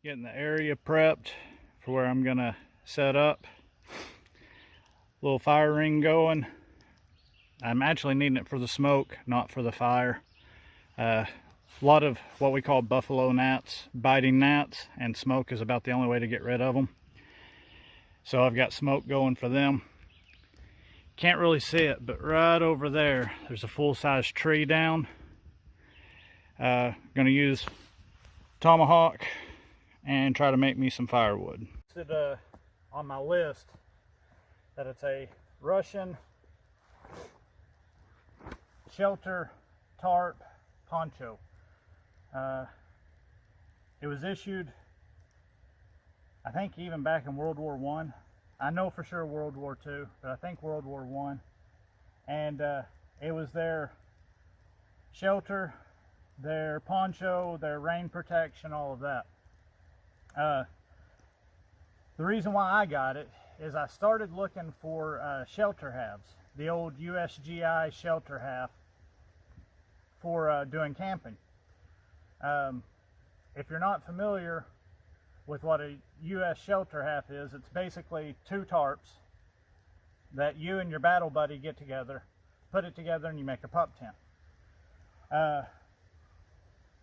Getting the area prepped for where I'm gonna set up. Little fire ring going. I'm actually needing it for the smoke, not for the fire. A lot of what we call buffalo gnats, biting gnats, and smoke is about the only way to get rid of them. So I've got smoke going for them. Can't really see it, but right over there, there's a full-size tree down. Gonna use tomahawk and try to make me some firewood. It's on my list that it's a Russian shelter tarp poncho. It was issued, I think, even back in World War I. I know for sure World War II, but I think World War I. And it was their shelter, their poncho, their rain protection, all of that. The reason why I got it is I started looking for shelter halves, the old USGI shelter half for doing camping. If you're not familiar with what a US shelter half is, it's basically two tarps that you and your battle buddy get together, put it together, and you make a pup tent.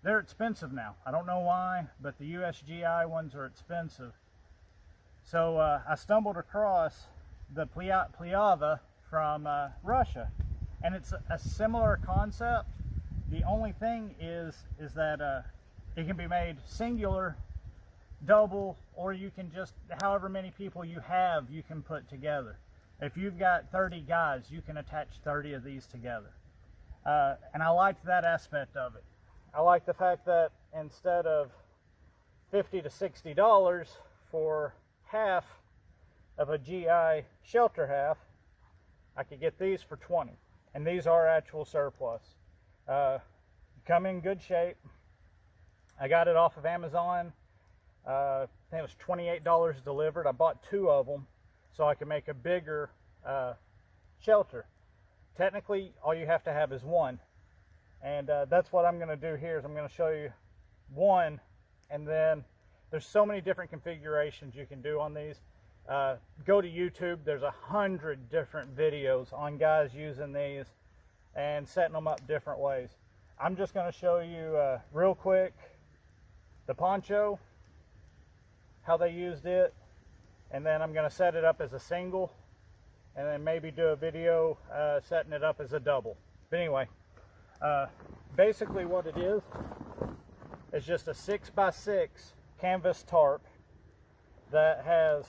They're expensive now. I don't know why, but the USGI ones are expensive. So I stumbled across the Plyava from Russia, and it's a similar concept. The only thing is that it can be made singular, double, or you can just, however many people you have, you can put together. If you've got 30 guys, you can attach 30 of these together. And I liked that aspect of it. I like the fact that instead of $50 to $60 for half of a GI shelter half, I could get these for $20. And these are actual surplus. Come in good shape. I got it off of Amazon. I think it was $28 delivered. I bought two of them so I could make a bigger shelter. Technically, all you have to have is one. And that's what I'm going to do here is I'm going to show you one, and then there's so many different configurations you can do on these. Go to YouTube. There's 100 different videos on guys using these and setting them up different ways. I'm just going to show you real quick the poncho, how they used it, and then I'm going to set it up as a single, and then maybe do a video setting it up as a double. But anyway, basically what it is just a 6x6 canvas tarp that has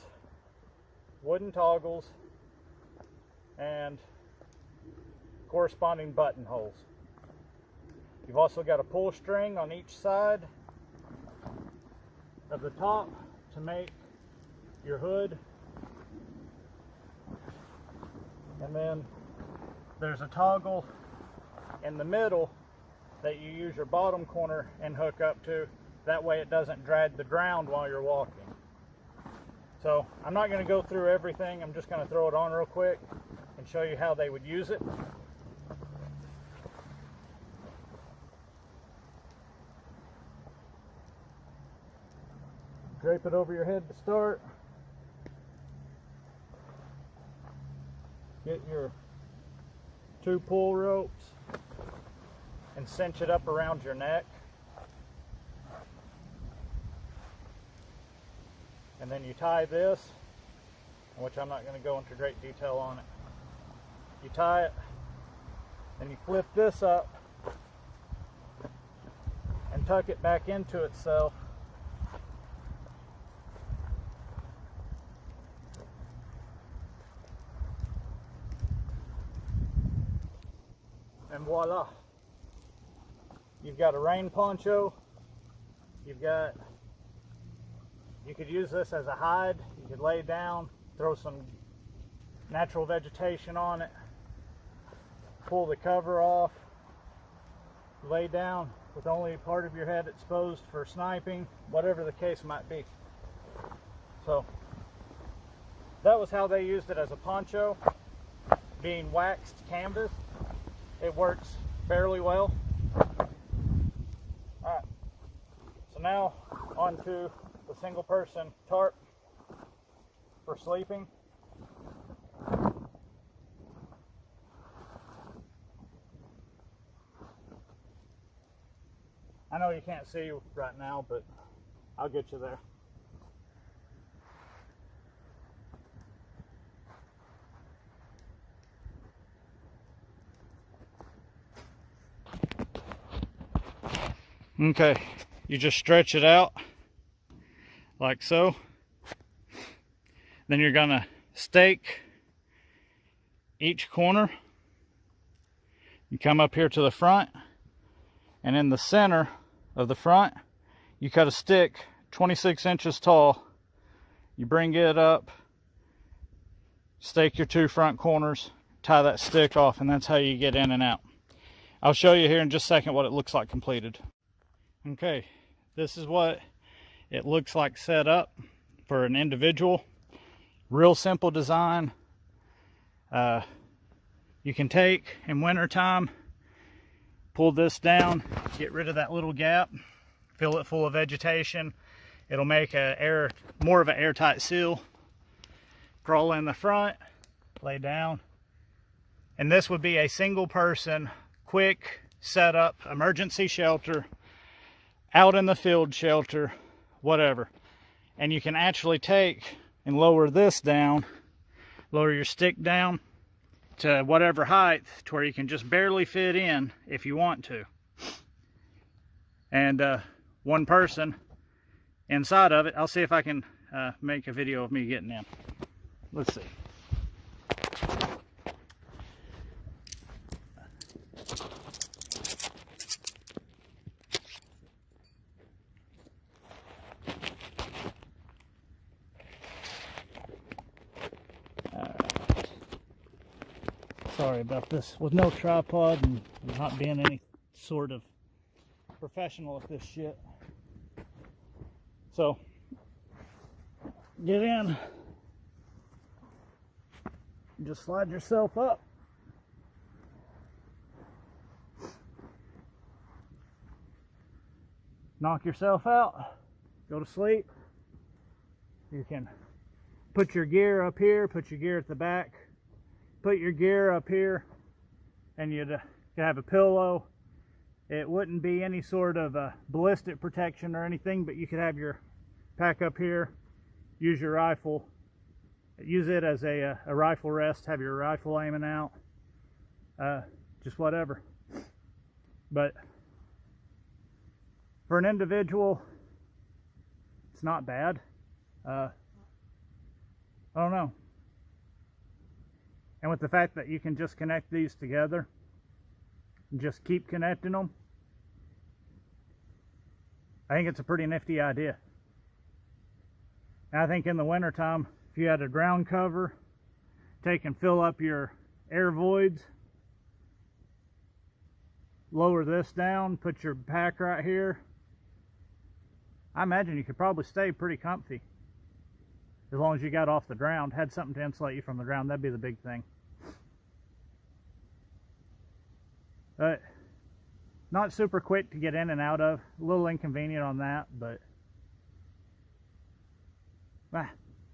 wooden toggles and corresponding buttonholes. You've also got a pull string on each side of the top to make your hood, and then there's a toggle in the middle that you use your bottom corner and hook up to. That way it doesn't drag the ground while you're walking. So I'm not going to go through everything. I'm just going to throw it on real quick and show you how they would use it. Drape it over your head to start. Get your two pull ropes and cinch it up around your neck. And then you tie this, which I'm not going to go into great detail on it. You tie it, and you flip this up and tuck it back into itself. And voila, you've got a rain poncho. You could use this as a hide. You could lay down, throw some natural vegetation on it, pull the cover off, lay down with only part of your head exposed for sniping, whatever the case might be. So that was how they used it as a poncho, being waxed canvas. It works fairly well. Alright, so now on to the a single person tarp for sleeping. I know you can't see right now, but I'll get you there. Okay, you just stretch it out like so. Then you're gonna stake each corner. You come up here to the front, and in the center of the front, you cut a stick 26 inches tall. You bring it up, stake your 2 front corners, tie that stick off, and that's how you get in and out. I'll show you here in just a second what it looks like completed. Okay, this is what it looks like set up for an individual. Real simple design. You can take in wintertime, pull this down, get rid of that little gap, fill it full of vegetation. It'll make more of an airtight seal. Crawl in the front, lay down. And this would be a single person, quick setup, emergency shelter, out in the field shelter, whatever. And you can actually take and lower this down, lower your stick down to whatever height to where you can just barely fit in if you want to. And one person inside of it. I'll see if I can make a video of me getting in. Let's see. Sorry about this with no tripod and not being any sort of professional at this shit. So get in, just slide yourself up, knock yourself out, go to sleep. You can put your gear up here, put your gear at the back, put your gear up here, and you'd have a pillow. It wouldn't be any sort of ballistic protection or anything, but you could have your pack up here, use your rifle, use it as a rifle rest, have your rifle aiming out, just whatever. But for an individual, it's not bad. I don't know. And with the fact that you can just connect these together and just keep connecting them, I think it's a pretty nifty idea. And I think in the wintertime, if you had a ground cover, take and fill up your air voids, lower this down, put your pack right here, I imagine you could probably stay pretty comfy. As long as you got off the ground, had something to insulate you from the ground, that'd be the big thing. But not super quick to get in and out of. A little inconvenient on that, but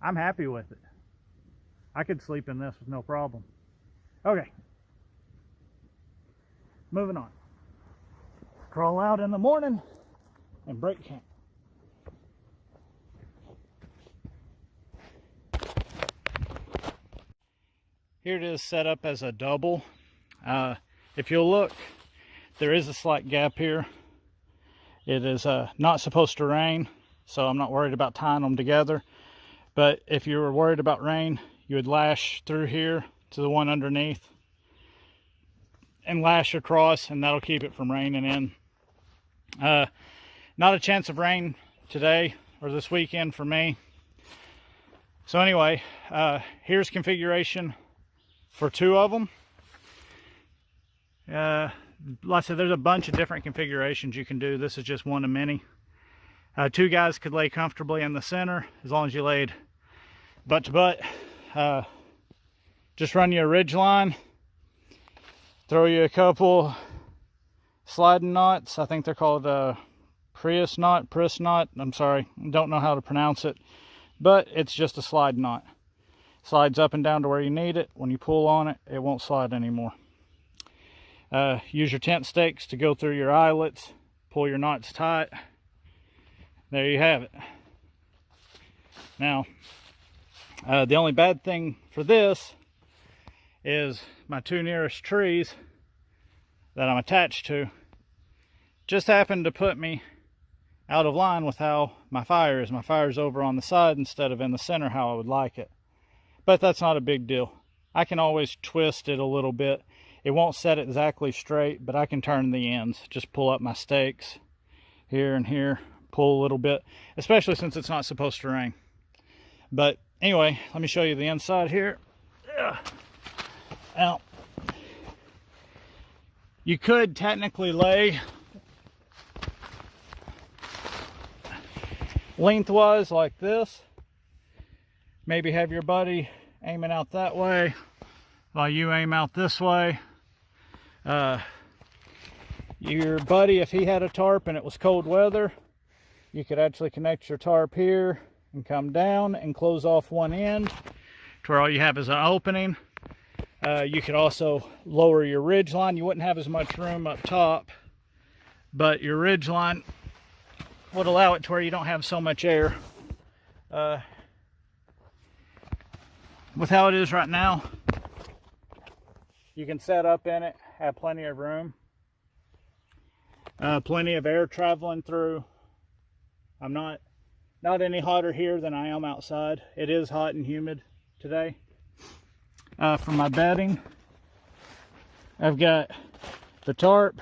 I'm happy with it. I could sleep in this with no problem. Okay. Moving on. Crawl out in the morning and break camp. Here it is set up as a double. If you'll look, there is a slight gap here. It is not supposed to rain, so I'm not worried about tying them together. But if you were worried about rain, you would lash through here to the one underneath and lash across, and that'll keep it from raining in. Not a chance of rain today or this weekend for me. So anyway, here's configuration for 2 of them. Like I said, there's a bunch of different configurations you can do. This is just one of many. 2 guys could lay comfortably in the center as long as you laid butt to butt. Just run you a ridge line, throw you a couple sliding knots. I think they're called Prius knot, I'm sorry, don't know how to pronounce it, but it's just a slide knot. Slides up and down to where you need it. When you pull on it, it won't slide anymore. Use your tent stakes to go through your eyelets, pull your knots tight. There you have it. Now, the only bad thing for this is my two nearest trees that I'm attached to just happened to put me out of line with how my fire is. My fire's over on the side instead of in the center how I would like it. But that's not a big deal. I can always twist it a little bit. It won't set exactly straight, but I can turn the ends. Just pull up my stakes here and here, pull a little bit, especially since it's not supposed to rain. But anyway, let me show you the inside here. Now, you could technically lay lengthwise like this. Maybe have your buddy aiming out that way while you aim out this way. Your buddy, if he had a tarp and it was cold weather, you could actually connect your tarp here and come down and close off one end to where all you have is an opening. You could also lower your ridge line. You wouldn't have as much room up top, but your ridge line would allow it to where you don't have so much air. With how it is right now, you can set up in it, have plenty of room, plenty of air traveling through. I'm not any hotter here than I am outside. It is hot and humid today. For my bedding, I've got the tarp,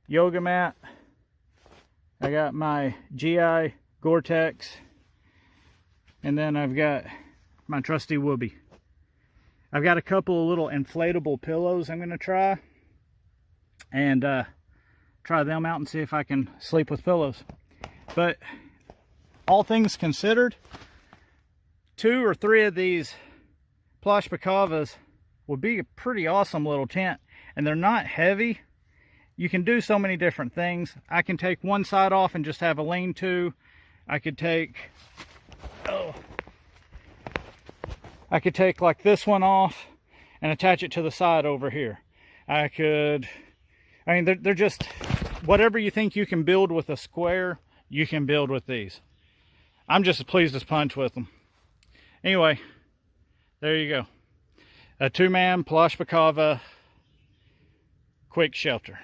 yoga mat, I got my GI Gore-Tex, and then I've got my trusty Whoopee. I've got a couple of little inflatable pillows I'm going to try, and try them out and see if I can sleep with pillows. But all things considered, 2 or 3 of these Plash Palatka would be a pretty awesome little tent, and they're not heavy. You can do so many different things. I can take one side off and just have a lean-to. I could take like this one off and attach it to the side over here. I mean, they're just, whatever you think you can build with a square, you can build with these. I'm just as pleased as punch with them. Anyway, there you go. A 2-man Plash Palatka quick shelter.